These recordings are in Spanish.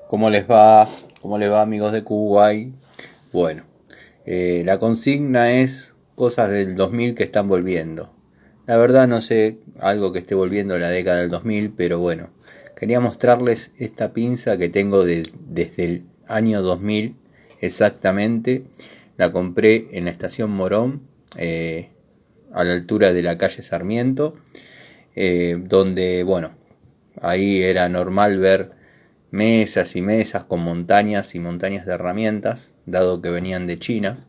¿Cómo les va? ¿Cómo les va, amigos de Kuwait? Bueno, la consigna es cosas del 2000 que están volviendo. La verdad no sé algo que esté volviendo en la década del 2000, pero bueno, quería mostrarles esta pinza que tengo desde el año 2000 exactamente. La compré en la estación Morón, a la altura de la calle Sarmiento, donde, bueno, ahí era normal ver mesas y mesas con montañas y montañas de herramientas, dado que venían de China,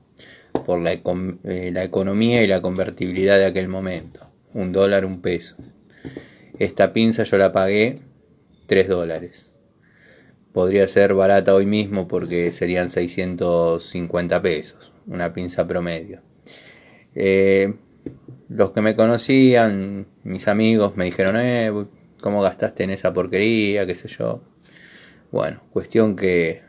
por la economía y la convertibilidad de aquel momento. $1, $1. Esta pinza yo la pagué $3. Podría ser barata hoy mismo porque serían 650 pesos, una pinza promedio. Eh, los que me conocían, mis amigos, me dijeron, ¿cómo gastaste en esa porquería? ¿Qué sé yo? Bueno, cuestión que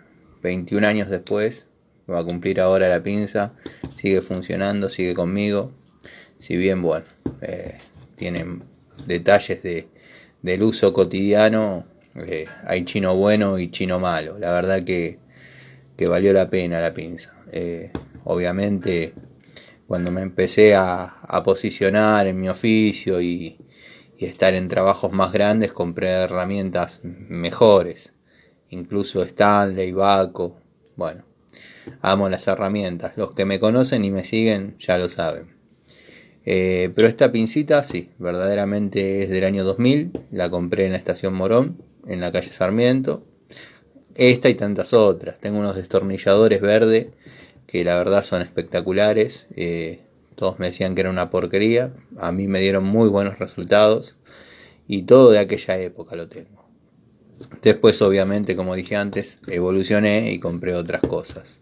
21 años después, va a cumplir ahora la pinza, sigue funcionando, sigue conmigo. Si bien, bueno, tienen detalles del uso cotidiano, hay chino bueno y chino malo. La verdad que valió la pena la pinza. Obviamente, cuando me empecé a posicionar en mi oficio y estar en trabajos más grandes, compré herramientas mejores. Incluso Stanley, Baco. Bueno, amo las herramientas. Los que me conocen y me siguen ya lo saben. Pero esta pincita, sí, verdaderamente es del año 2000. La compré en la estación Morón, en la calle Sarmiento. Esta y tantas otras. Tengo unos destornilladores verde que la verdad son espectaculares. Todos me decían que era una porquería. A mí me dieron muy buenos resultados. Y todo de aquella época lo tengo. Después, obviamente, como dije antes, evolucioné y compré otras cosas.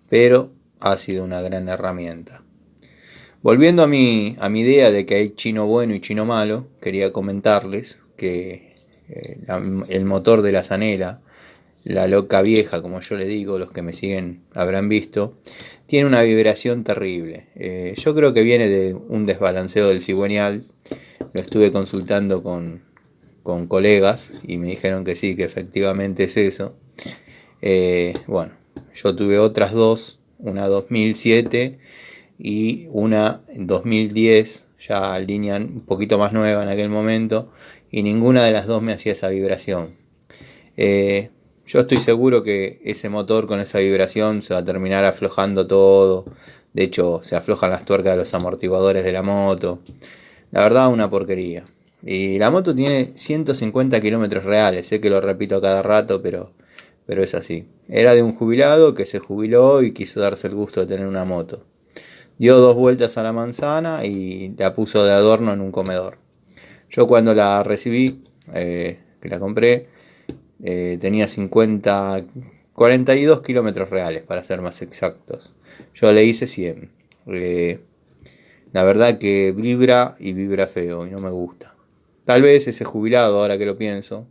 Pero ha sido una gran herramienta. Volviendo a mi idea de que hay chino bueno y chino malo, quería comentarles que el motor de la Zanela, la loca vieja, como yo le digo, los que me siguen habrán visto, tiene una vibración terrible. Yo creo que viene de un desbalanceo del cigüeñal. Lo estuve consultando con colegas y me dijeron que sí, que efectivamente es eso. Bueno, yo tuve otras dos, una 2007 y una 2010, ya línea un poquito más nueva en aquel momento, y ninguna de las dos me hacía esa vibración. Yo estoy seguro que ese motor con esa vibración se va a terminar aflojando todo. De hecho, se aflojan las tuercas de los amortiguadores de la moto. La verdad, una porquería. Y la moto tiene 150 kilómetros reales. Sé que lo repito a cada rato, pero es así. Era de un jubilado que se jubiló y quiso darse el gusto de tener una moto. Dio 2 vueltas a la manzana y la puso de adorno en un comedor. Yo cuando la recibí, que la compré, tenía 42 kilómetros reales para ser más exactos. Yo le hice 100. La verdad que vibra y vibra feo y no me gusta. Tal vez ese jubilado, ahora que lo pienso,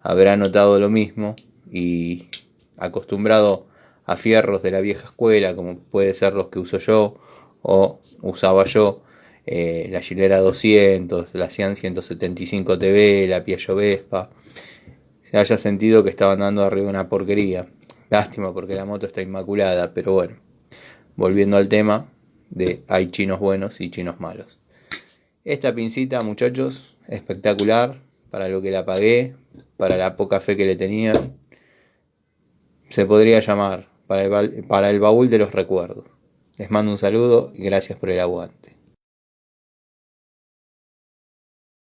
habrá notado lo mismo y acostumbrado a fierros de la vieja escuela, como puede ser los que uso yo o usaba yo, la Gilera 200, la Cian 175 TV, la Piaggio Vespa, se haya sentido que estaban dando arriba una porquería. Lástima porque la moto está inmaculada, pero bueno, volviendo al tema de hay chinos buenos y chinos malos. Esta pincita, muchachos, espectacular para lo que la pagué, para la poca fe que le tenía. Se podría llamar para el baúl de los recuerdos. Les mando un saludo y gracias por el aguante.